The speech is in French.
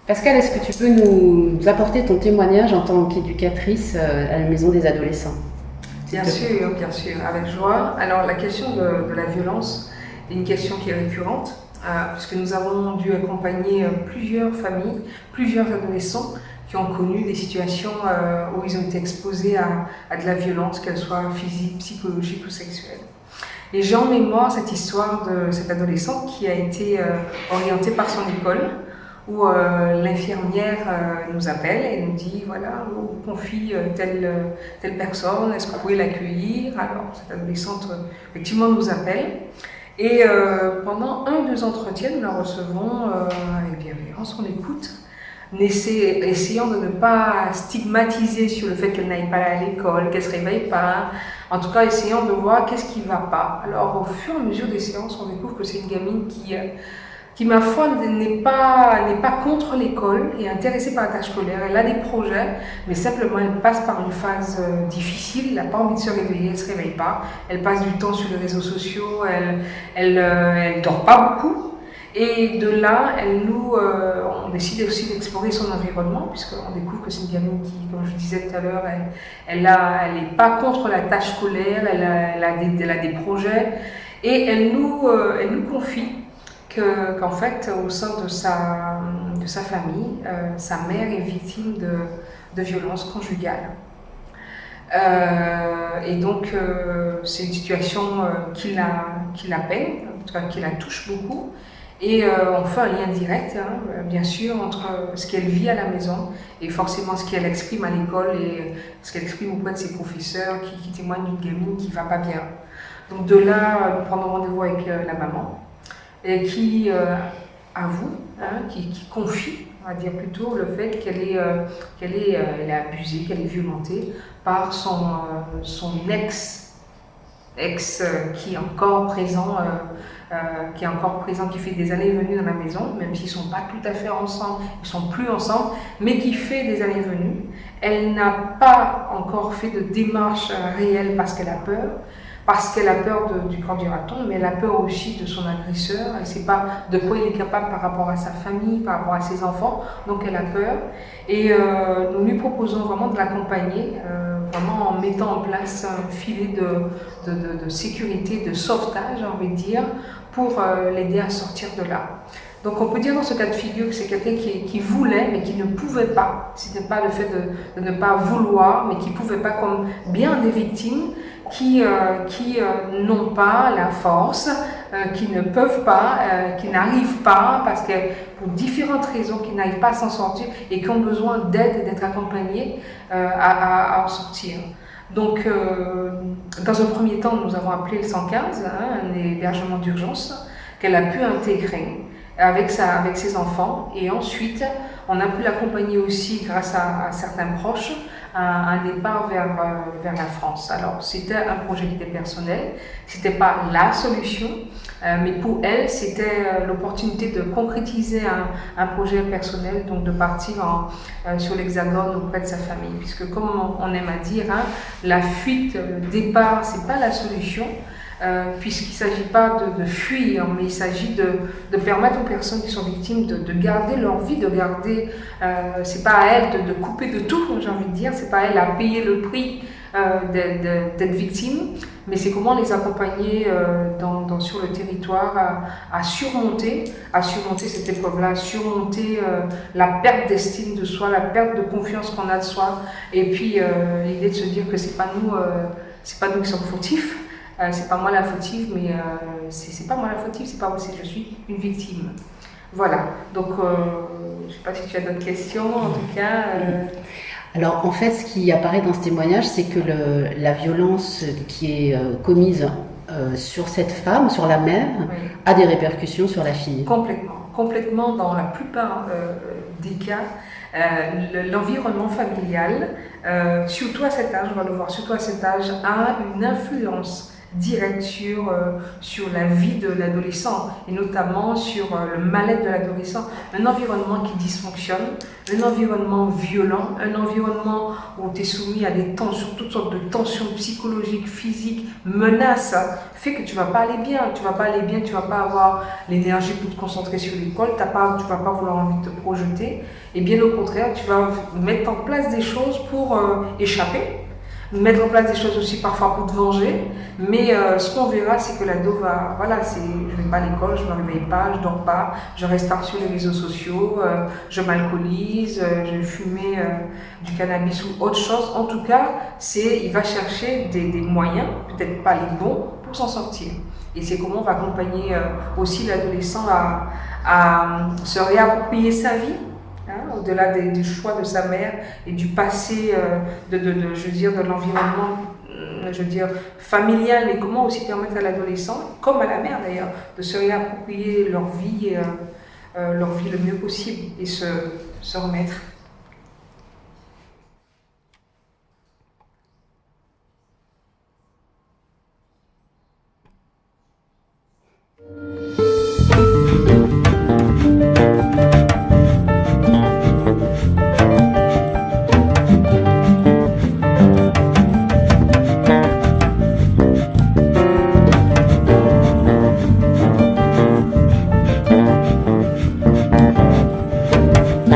Pascal, est-ce que tu peux nous apporter ton témoignage en tant qu'éducatrice à la maison des adolescents, s'il te plaît? Bien sûr, avec joie. Alors la question de la violence est une question qui est récurrente, puisque nous avons dû accompagner plusieurs familles, plusieurs adolescents qui ont connu des situations où ils ont été exposés à de la violence, qu'elle soit physique, psychologique ou sexuelle. Et j'ai en mémoire cette histoire de cet adolescent qui a été orienté par son école, où l'infirmière nous appelle et nous dit voilà, on vous confie telle personne, est-ce que vous pouvez l'accueillir? Alors cette adolescente effectivement nous appelle et pendant un ou deux entretiens nous la recevons avec bienveillance, on l'écoute, essayant de ne pas stigmatiser sur le fait qu'elle n'aille pas à l'école, qu'elle ne se réveille pas, en tout cas essayant de voir qu'est-ce qui ne va pas. Alors au fur et à mesure des séances on découvre que c'est une gamine qui ma foi n'est pas contre l'école et intéressée par la tâche scolaire. Elle a des projets, mais simplement elle passe par une phase difficile, elle n'a pas envie de se réveiller, elle ne se réveille pas, elle passe du temps sur les réseaux sociaux, elle dort pas beaucoup. Et de là, on décide aussi d'explorer son environnement, puisqu'on découvre que c'est une gamine qui, comme je disais tout à l'heure, elle n'est pas contre la tâche scolaire, elle a des projets, et elle nous confie qu'en fait, au sein de sa famille, sa mère est victime de violences conjugales. Et donc, c'est une situation qui la peine, en tout cas qui la touche beaucoup. Et on fait un lien direct, bien sûr, entre ce qu'elle vit à la maison et forcément ce qu'elle exprime à l'école et ce qu'elle exprime auprès de ses professeurs qui témoignent d'une gamine qui ne va pas bien. Donc de là, nous prenons rendez-vous avec la maman et qui avoue, qui confie, on va dire plutôt, le fait qu'elle est abusée, qu'elle est violentée par son ex qui est encore présent, qui fait des années-venues dans la maison, même s'ils ne sont pas tout à fait ensemble, ils ne sont plus ensemble, mais qui fait des années-venues. Elle n'a pas encore fait de démarche réelle parce qu'elle a peur du corps du raton, mais elle a peur aussi de son agresseur, elle ne sait pas de quoi il est capable par rapport à sa famille, par rapport à ses enfants, donc elle a peur. Et nous lui proposons vraiment de l'accompagner, vraiment en mettant en place un filet de sécurité, de sauvetage, j'ai envie de dire, pour l'aider à sortir de là. Donc on peut dire dans ce cas de figure que c'est quelqu'un qui voulait mais qui ne pouvait pas. Ce n'était pas le fait de ne pas vouloir, mais qui ne pouvait pas, comme bien des victimes qui n'ont pas la force, qui ne peuvent pas, qui n'arrivent pas, parce que pour différentes raisons, qui n'arrivent pas à s'en sortir et qui ont besoin d'aide et d'être accompagnés à en sortir. Donc, dans un premier temps, nous avons appelé le 115, un hébergement d'urgence qu'elle a pu intégrer avec ses enfants. Et ensuite, on a pu l'accompagner aussi, grâce à certains proches, à un départ vers la France. Alors, c'était un projet qui était personnel, c'était pas la solution, mais pour elle, c'était l'opportunité de concrétiser un projet personnel, donc de partir sur l'Hexagone auprès de sa famille. Puisque, comme on aime à dire, la fuite, le départ, c'est pas la solution. Puisqu'il ne s'agit pas de fuir, mais il s'agit de permettre aux personnes qui sont victimes de garder leur vie, de garder, c'est pas à elles de couper de tout, j'ai envie de dire, c'est pas à elles à payer le prix d'être victime, mais c'est comment les accompagner sur le territoire à surmonter cette épreuve-là, à surmonter la perte d'estime de soi, la perte de confiance qu'on a de soi, et puis l'idée de se dire que c'est pas nous qui sommes fautifs. C'est pas moi la fautive, mais c'est pas moi la fautive, c'est pas moi, je suis une victime. Voilà, donc je sais pas si tu as d'autres questions, en tout cas. Alors en fait, ce qui apparaît dans ce témoignage, c'est que la violence qui est commise sur cette femme, sur la mère, oui, a des répercussions sur la fille. Complètement dans la plupart des cas. L'environnement familial, surtout à cet âge, on va le voir, surtout à cet âge, a une influence directe sur la vie de l'adolescent et notamment sur le mal-être de l'adolescent. Un environnement qui dysfonctionne, un environnement violent, un environnement où tu es soumis à des tensions, toutes sortes de tensions psychologiques, physiques, menaces, fait que tu vas pas aller bien. Tu vas pas aller bien, tu vas pas avoir l'énergie pour te concentrer sur l'école, tu vas pas vouloir envie de te projeter. Et bien au contraire, tu vas mettre en place des choses pour échapper. Mettre en place des choses aussi parfois pour te venger, mais ce qu'on verra, c'est que l'ado va, voilà, je vais pas à l'école, je me réveille pas, je dors pas, je reste tard sur les réseaux sociaux, je m'alcoolise, je vais fumer du cannabis ou autre chose. En tout cas, il va chercher des moyens, peut-être pas les bons, pour s'en sortir. Et c'est comment on va accompagner aussi l'adolescent à se réapproprier sa vie. Au-delà du choix de sa mère et du passé, je veux dire, de l'environnement, je veux dire, familial, mais comment aussi permettre à l'adolescent, comme à la mère d'ailleurs, de se réapproprier leur vie le mieux possible et se remettre.